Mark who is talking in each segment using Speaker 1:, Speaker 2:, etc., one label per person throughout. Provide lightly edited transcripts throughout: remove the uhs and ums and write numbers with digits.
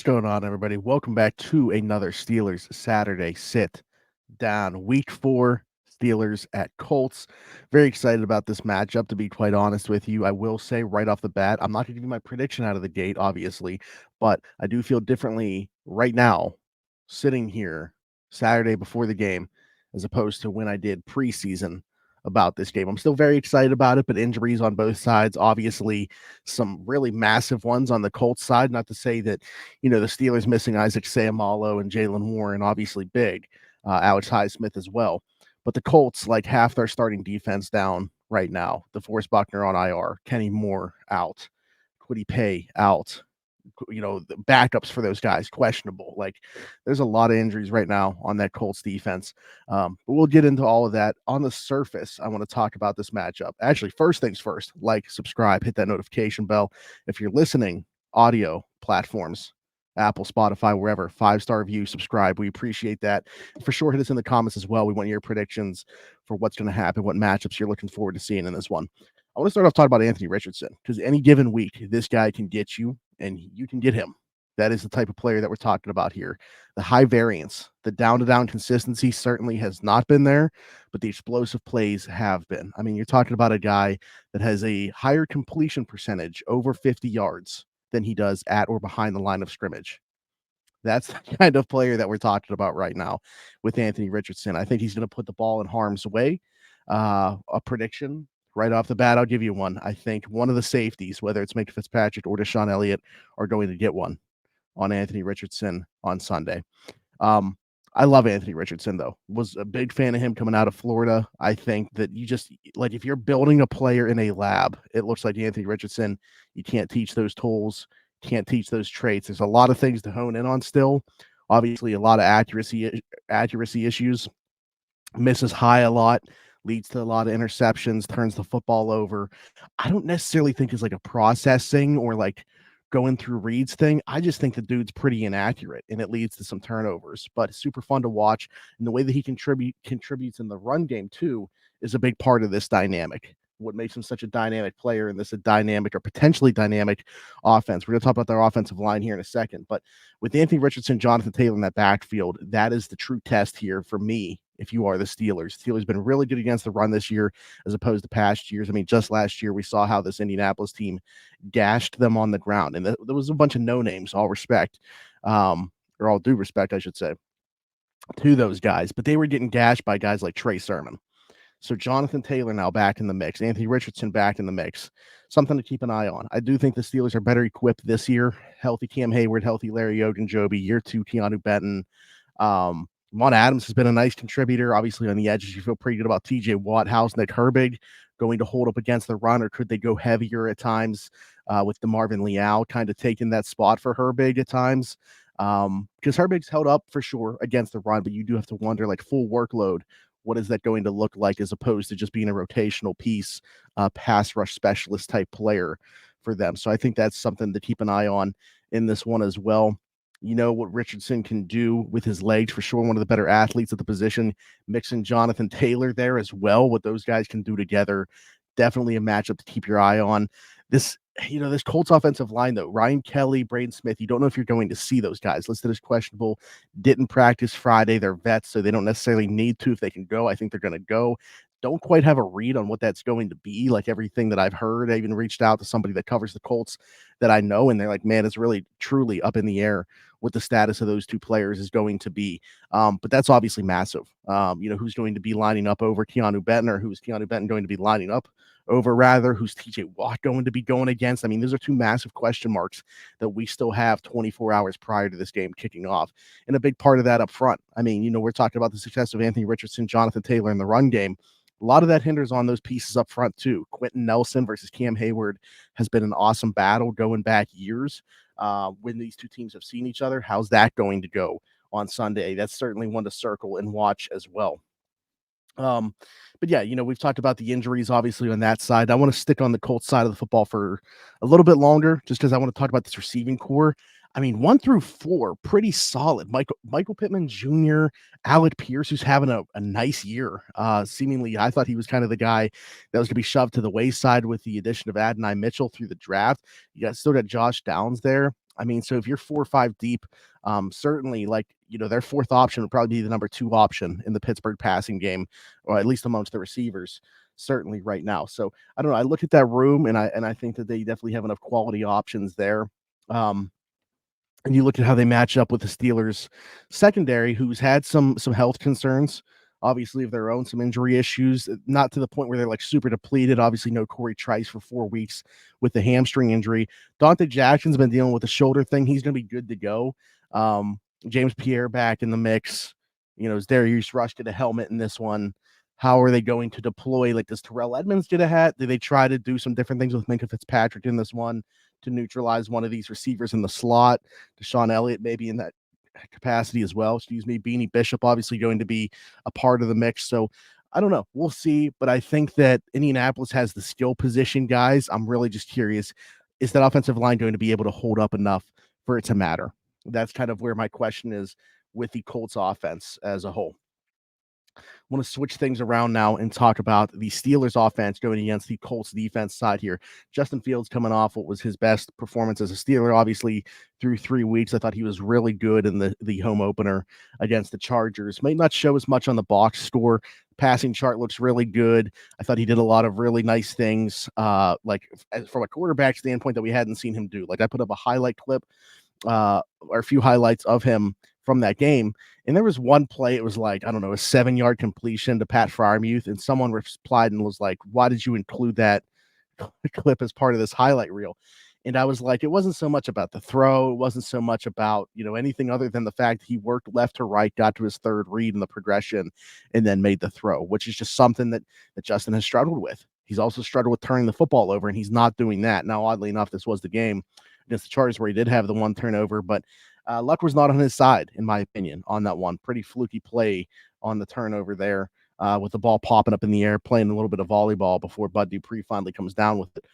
Speaker 1: What's going on, everybody? Welcome back to another Steelers Saturday Sit Down. Week 4, Steelers at Colts. Very excited about this matchup, to be quite honest with you. I will say right off the bat, I'm not going to give you my prediction out of the gate, obviously, but I do feel differently right now, sitting here Saturday before the game, as opposed to when I did preseason about this game. I'm still very excited about it, but injuries on both sides, obviously, some really massive ones on the Colts side. Not to say that the Steelers missing Isaac Seumalo and Jalen Warren, obviously big, Alex Highsmith as well. But the Colts, like half their starting defense down right now. DeForest Buckner on IR, Kenny Moore out, Kwity Paye out. The backups for those guys questionable. Like, there's a lot of injuries right now on that Colts defense. But we'll get into all of that. On the surface, I want to talk about this matchup. Actually, first things first, like, subscribe, hit that notification bell. If you're listening, audio platforms, Apple, Spotify, wherever, 5-star review, subscribe. We appreciate that. For sure, hit us in the comments as well. We want your predictions for what's going to happen, what matchups you're looking forward to seeing in this one. I want to start off talking about Anthony Richardson, because any given week, this guy can get you, and you can get him. That is the type of player that we're talking about here. The high variance, the down-to-down consistency certainly has not been there, but the explosive plays have been. I mean, you're talking about a guy that has a higher completion percentage, over 50 yards, than he does at or behind the line of scrimmage. That's the kind of player that we're talking about right now with Anthony Richardson. I think he's going to put the ball in harm's way. A prediction right off the bat, I'll give you one. I think one of the safeties, whether it's Minkah Fitzpatrick or Deshaun Elliott, are going to get one on Anthony Richardson on Sunday. I love Anthony Richardson, though. Was a big fan of him coming out of Florida. I think that you just, like, if you're building a player in a lab, it looks like Anthony Richardson. You can't teach those tools, can't teach those traits. There's a lot of things to hone in on still. Obviously, a lot of accuracy issues. Misses high a lot, leads to a lot of interceptions, turns the football over. I don't necessarily think it's like a processing or like going through reads thing. I just think the dude's pretty inaccurate, and it leads to some turnovers, but it's super fun to watch. And the way that he contributes in the run game too is a big part of this dynamic. What makes him such a dynamic player, and this a dynamic or potentially dynamic offense. We're going to talk about their offensive line here in a second, but with Anthony Richardson, Jonathan Taylor in that backfield, that is the true test here for me. If you are the Steelers, Steelers been really good against the run this year as opposed to past years. I mean, just last year we saw how this Indianapolis team gashed them on the ground, and there was a bunch of no names, all respect, or all due respect, I should say, to those guys, but they were getting gashed by guys like Trey Sermon. So Jonathan Taylor now back in the mix, Anthony Richardson back in the mix. Something to keep an eye on. I do think the Steelers are better equipped this year. Healthy Cam Hayward, healthy Larry Ogunjobi, year 2 Keanu Benton. Mon Adams has been a nice contributor. Obviously, on the edges, you feel pretty good about TJ Watt. How's Nick Herbig going to hold up against the run, or could they go heavier at times with DeMarvin Leal kind of taking that spot for Herbig at times? Because Herbig's held up for sure against the run, but you do have to wonder, like, full workload, what is that going to look like as opposed to just being a rotational piece, pass rush specialist type player for them. So I think that's something to keep an eye on in this one as well. You know what Richardson can do with his legs, for sure. One of the better athletes at the position. Mixing Jonathan Taylor there as well. What those guys can do together. Definitely a matchup to keep your eye on. This Colts offensive line, though, Ryan Kelly, Braden Smith, you don't know if you're going to see those guys listed as questionable. Didn't practice Friday. They're vets, so they don't necessarily need to. If they can go, I think they're going to go. Don't quite have a read on what that's going to be. Like, everything that I've heard, I even reached out to somebody that covers the Colts that I know, and they're like, man, it's really truly up in the air what the status of those two players is going to be. But that's obviously massive. Who's going to be lining up over Keanu Benton, or who's Keanu Benton going to be lining up over, rather? Who's TJ Watt going to be going against? I mean, those are two massive question marks that we still have 24 hours prior to this game kicking off. And a big part of that up front. I mean, we're talking about the success of Anthony Richardson, Jonathan Taylor in the run game. A lot of that hinders on those pieces up front too. Quentin Nelson versus Cam Hayward has been an awesome battle going back years when these two teams have seen each other. How's that going to go on Sunday? That's certainly one to circle and watch as well. But yeah, we've talked about the injuries, obviously, on that side. I want to stick on the Colts side of the football for a little bit longer, just because I want to talk about this receiving core. I mean, 1 through 4, pretty solid. Michael Pittman Jr., Alec Pierce, who's having a nice year. Seemingly, I thought he was kind of the guy that was going to be shoved to the wayside with the addition of Adonai Mitchell through the draft. You still got Josh Downs there. I mean, so if you're 4 or 5 deep, certainly, like, their fourth option would probably be the number 2 option in the Pittsburgh passing game, or at least amongst the receivers, certainly right now. So I don't know. I look at that room and I think that they definitely have enough quality options there. Um, and you look at how they match up with the Steelers secondary, who's had some health concerns, obviously of their own, some injury issues, not to the point where they're like super depleted. Obviously, no Corey Trice for 4 weeks with the hamstring injury. Dante Jackson's been dealing with the shoulder thing. He's going to be good to go. Um, James Pierre back in the mix. Is Darius Rush get a helmet in this one? How are they going to deploy? Like, does Terrell Edmonds get a hat? Do they try to do some different things with Minkah Fitzpatrick in this one to neutralize one of these receivers in the slot? Deshaun Elliott maybe in that capacity as well. Excuse me. Beanie Bishop obviously going to be a part of the mix. So I don't know. We'll see. But I think that Indianapolis has the skill position guys. I'm really just curious. Is that offensive line going to be able to hold up enough for it to matter? That's kind of where my question is with the Colts offense as a whole. Want to switch things around now and talk about the Steelers offense going against the Colts defense side here. Justin Fields coming off what was his best performance as a Steeler, obviously through 3 weeks. I thought he was really good in the home opener against the Chargers. Might not show as much on the box score. Passing chart looks really good. I thought he did a lot of really nice things, like from a quarterback standpoint that we hadn't seen him do. Like I put up a highlight clip or a few highlights of him from that game. And there was one play, it was like, I don't know, a 7-yard completion to Pat Freiermuth. And someone replied and was like, why did you include that clip as part of this highlight reel? And I was like, it wasn't so much about the throw. It wasn't so much about, anything other than the fact that he worked left to right, got to his third read in the progression, and then made the throw, which is just something that Justin has struggled with. He's also struggled with turning the football over, and he's not doing that. Now, oddly enough, this was the game against the Chargers where he did have the one turnover, but luck was not on his side, in my opinion, on that one. Pretty fluky play on the turnover there with the ball popping up in the air, playing a little bit of volleyball before Bud Dupree finally comes down with it.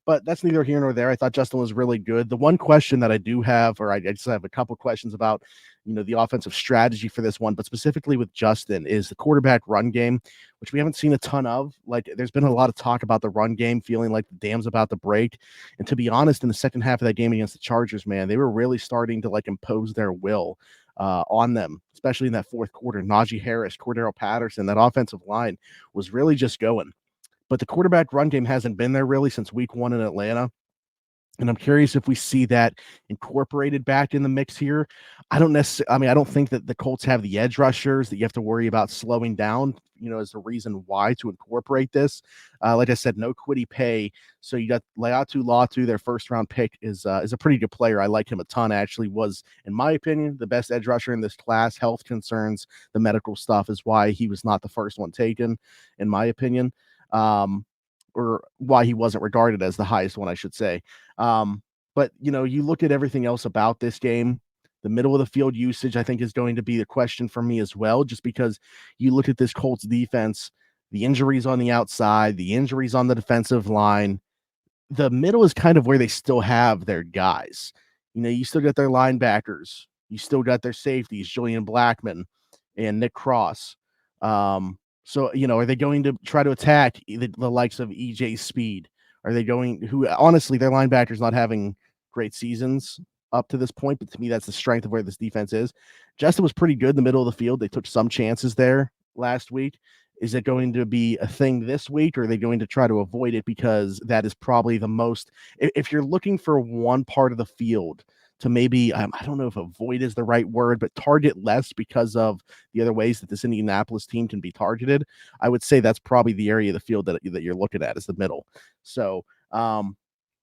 Speaker 1: But that's neither here nor there. I thought Justin was really good. The one question that I do have, or I just have a couple questions about, the offensive strategy for this one, but specifically with Justin, is the quarterback run game, which we haven't seen a ton of. Like, there's been a lot of talk about the run game, feeling like the dam's about to break. And to be honest, in the second half of that game against the Chargers, man, they were really starting to like impose their will on them, especially in that fourth quarter. Najee Harris, Cordero Patterson, that offensive line was really just going. But the quarterback run game hasn't been there really since week 1 in Atlanta. And I'm curious if we see that incorporated back in the mix here. I don't think that the Colts have the edge rushers that you have to worry about slowing down, as the reason why to incorporate this. Like I said, no Kwity Paye. So you got Laiatu Latu, their first round pick, is a pretty good player. I like him a ton. Actually was, in my opinion, the best edge rusher in this class. Health concerns, the medical stuff is why he was not the first one taken, in my opinion. Or why he wasn't regarded as the highest one, I should say. But you look at everything else about this game, the middle of the field usage, I think, is going to be the question for me as well, just because you look at this Colts defense, the injuries on the outside, the injuries on the defensive line. The middle is kind of where they still have their guys. You still got their linebackers, you still got their safeties, Julian Blackman and Nick Cross. So, are they going to try to attack the likes of EJ Speed? Are they going, who honestly, their linebackers not having great seasons up to this point, but to me, that's the strength of where this defense is. Justin was pretty good in the middle of the field. They took some chances there last week. Is it going to be a thing this week, or are they going to try to avoid it? Because that is probably the most, if you're looking for one part of the field to maybe, I don't know if avoid is the right word, but target less because of the other ways that this Indianapolis team can be targeted, I would say that's probably the area of the field that you're looking at is the middle. So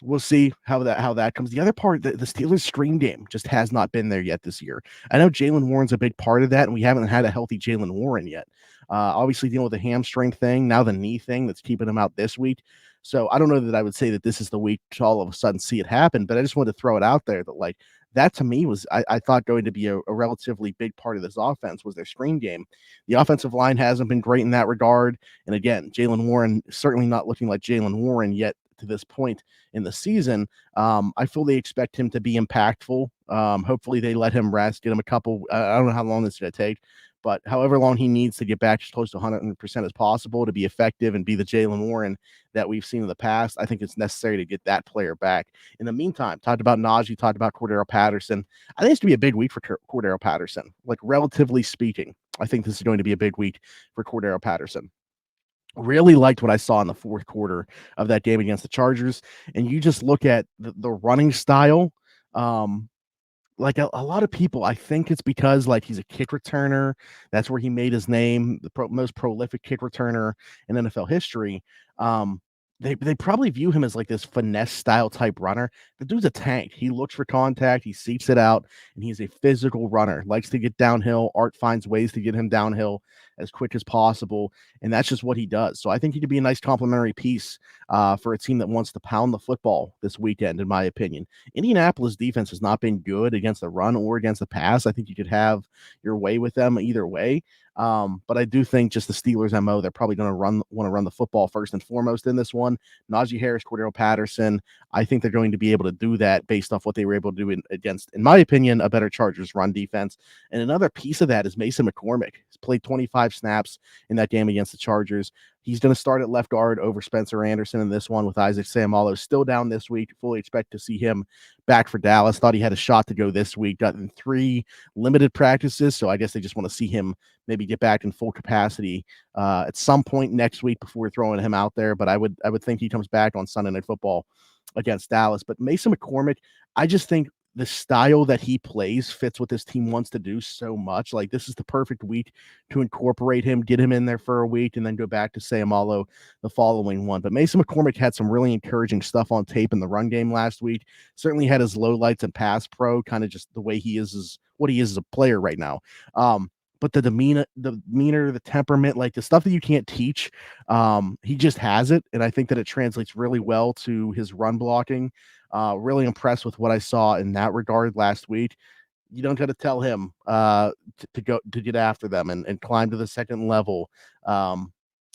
Speaker 1: we'll see how that comes. The other part, the Steelers screen game just has not been there yet this year. I know Jaylen Warren's a big part of that, and we haven't had a healthy Jaylen Warren yet. Obviously dealing with the hamstring thing, now the knee thing that's keeping him out this week. So I don't know that I would say that this is the week to all of a sudden see it happen, but I just wanted to throw it out there that, like, that to me was, I thought, going to be a relatively big part of this offense was their screen game. The offensive line hasn't been great in that regard. And again, Jaylen Warren certainly not looking like Jaylen Warren yet to this point in the season. I fully expect him to be impactful. Hopefully they let him rest, get him a couple, I don't know how long this is going to take, But however long he needs to get back as close to 100% as possible to be effective and be the Jalen Warren that we've seen in the past, I think it's necessary to get that player back. In the meantime, talked about Najee, talked about Cordero Patterson. I think it's going to be a big week for Cordero Patterson, like relatively speaking. I think this is going to be a big week for Cordero Patterson. Really liked what I saw in the fourth quarter of that game against the Chargers. And you just look at the running style. Like a lot of people, I think it's because like he's a kick returner. That's where he made his name, the most prolific kick returner in NFL history. Um, they probably view him as like this finesse style type runner. The dude's a tank. He looks for contact, he seeks it out, and he's a physical runner. Likes to get downhill. Art finds ways to get him downhill as quick as possible, and that's just what he does. So I think he could be a nice complementary piece for a team that wants to pound the football this weekend, in my opinion. Indianapolis defense has not been good against the run or against the pass. I think you could have your way with them either way. But I do think just the Steelers' MO, they're probably going to want to run the football first and foremost in this one. Najee Harris, Cordero Patterson, I think they're going to be able to do that based off what they were able to do against, in my opinion, a better Chargers run defense. And another piece of that is Mason McCormick. He's played 25 snaps in that game against the Chargers. He's going to start at left guard over Spencer Anderson in this one with Isaac Seumalo still down this week. Fully expect to see him back for Dallas. Thought he had a shot to go this week. Got in 3 limited practices, so I guess they just want to see him maybe get back in full capacity at some point next week before throwing him out there. But I would think he comes back on Sunday Night Football against Dallas. But Mason McCormick, I just think the style that he plays fits what this team wants to do so much. Like this is the perfect week to incorporate him, get him in there for a week, and then go back to Seumalo the following one. But Mason McCormick had some really encouraging stuff on tape in the run game last week. Certainly had his lowlights and pass pro, kind of just the way he is what he is as a player right now. But the demeanor, the temperament, like the stuff that you can't teach, he just has it. And I think that it translates really well to his run blocking. Really impressed with what I saw in that regard last week. You don't got to tell him to go to get after them and climb to the second level.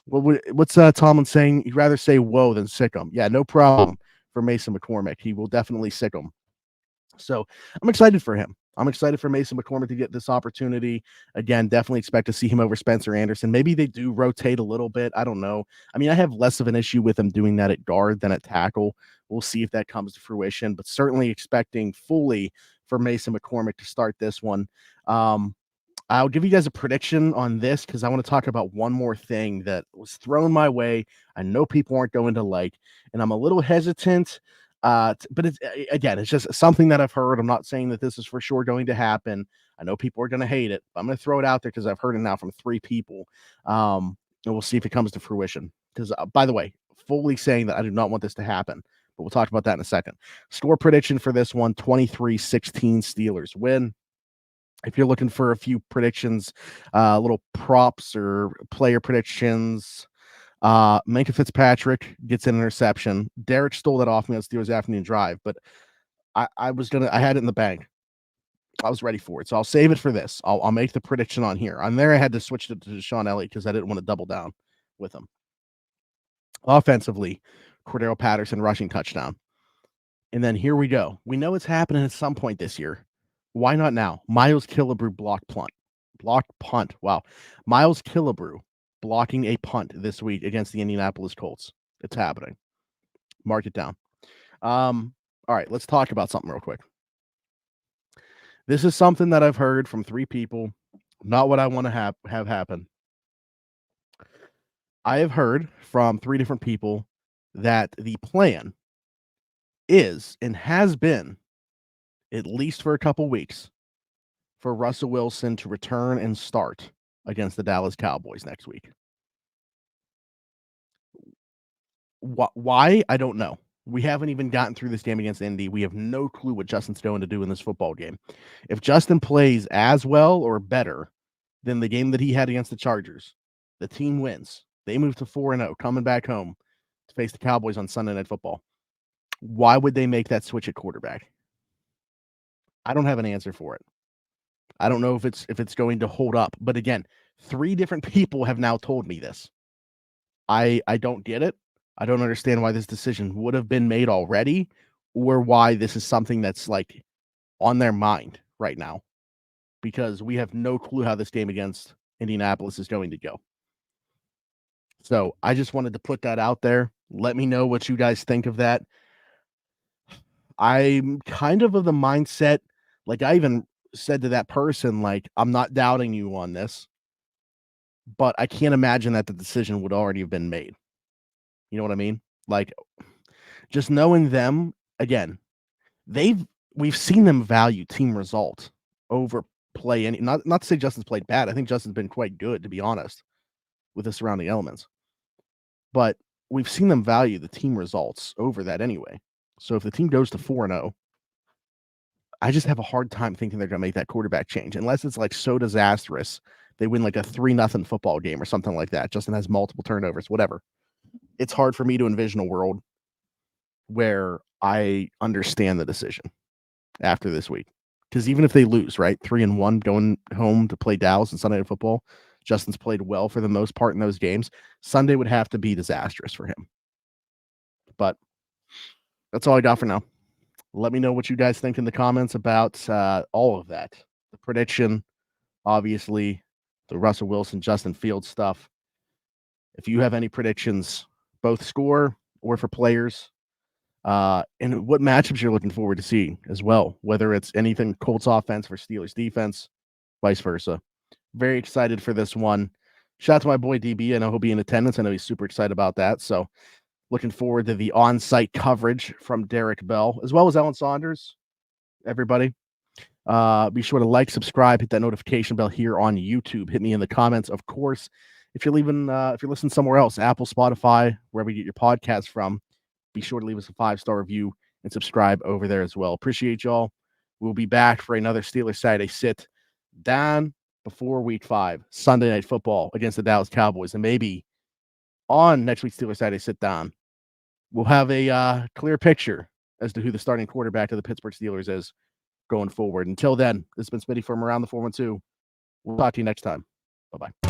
Speaker 1: What's Tomlin saying? He'd rather say whoa than sick him. Yeah, no problem for Mason McCormick. He will definitely sick him. So I'm excited for him. I'm excited for Mason McCormick to get this opportunity. Again, definitely expect to see him over Spencer Anderson. Maybe they do rotate a little bit. I don't know. I mean, I have less of an issue with him doing that at guard than at tackle. We'll see if that comes to fruition, but certainly expecting fully for Mason McCormick to start this one. I'll give you guys a prediction on this because I want to talk about one more thing that was thrown my way. I know people aren't going to like, and I'm a little hesitant. But it's just something that I've heard. I'm not saying that this is for sure going to happen. I know people are going to hate it, but I'm going to throw it out there because I've heard it now from 3 people. And we'll see if it comes to fruition. Because, by the way, fully saying that I do not want this to happen, but we'll talk about that in a second. Score prediction for this one, 23-16 Steelers win. If you're looking for a few predictions, little props or player predictions, Minkah Fitzpatrick gets an interception. Derek stole that off me on Steelers afternoon drive, but I had it in the bank. I was ready for it. So I'll save it for this. I'll make the prediction on here. On there, I had to switch it to Sean Elliott because I didn't want to double down with him. Offensively, Cordero Patterson rushing touchdown. And then here we go. We know it's happening at some point this year. Why not now? Miles Killebrew blocked punt. Wow. Miles Killebrew blocking a punt this week against the Indianapolis Colts. It's happening. Mark it down. All right, let's talk about something real quick. This is something that I've heard from 3 people, not what I want to have happen. I have heard from 3 different people that the plan is and has been, at least for a couple weeks, for Russell Wilson to return and start against the Dallas Cowboys next week. Why? I don't know. We haven't even gotten through this game against Indy. We have no clue what Justin's going to do in this football game. If Justin plays as well or better than the game that he had against the Chargers, the team wins. They move to 4-0, coming back home to face the Cowboys on Sunday Night Football. Why would they make that switch at quarterback? I don't have an answer for it. I don't know if it's going to hold up. But again, 3 different people have now told me this. I don't get it. I don't understand why this decision would have been made already or why this is something that's like on their mind right now. because we have no clue how this game against Indianapolis is going to go. So I just wanted to put that out there. Let me know what you guys think of that. I'm kind of the mindset, like I even said to that person, like, I'm not doubting you on this, but I can't imagine that the decision would already have been made. You know what I mean? Like, just knowing them again, they've we've seen them value team result over play. And not to say Justin's played bad. I think Justin's been quite good, to be honest, with the surrounding elements. But we've seen them value the team results over that anyway. So if the team goes to 4-0, I just have a hard time thinking they're going to make that quarterback change unless it's like so disastrous. They win like a 3-0 football game or something like that. Justin has multiple turnovers, whatever. It's hard for me to envision a world where I understand the decision after this week. Because even if they lose, right, 3-1 going home to play Dallas and Sunday Night Football, Justin's played well for the most part in those games. Sunday would have to be disastrous for him. But that's all I got for now. Let me know what you guys think in the comments about all of that. The prediction, obviously, the Russell Wilson, Justin Fields stuff. If you have any predictions, both score or for players, and what matchups you're looking forward to seeing as well, whether it's anything Colts offense for Steelers defense, vice versa. Very excited for this one. Shout out to my boy DB. I know he'll be in attendance. I know he's super excited about that. So looking forward to the on-site coverage from Derek Bell, as well as Ellen Saunders, everybody. Be sure to like, subscribe, hit that notification bell here on YouTube. Hit me in the comments, of course. If you're listening somewhere else, Apple, Spotify, wherever you get your podcast from, be sure to leave us a 5-star review and subscribe over there as well. Appreciate y'all. We'll be back for another Steelers Saturday sit down before week 5, Sunday Night Football against the Dallas Cowboys. And maybe on next week's Steelers Saturday sit down, we'll have a clear picture as to who the starting quarterback of the Pittsburgh Steelers is going forward. Until then, this has been Smitty from Around the 412. We'll talk to you next time. Bye-bye.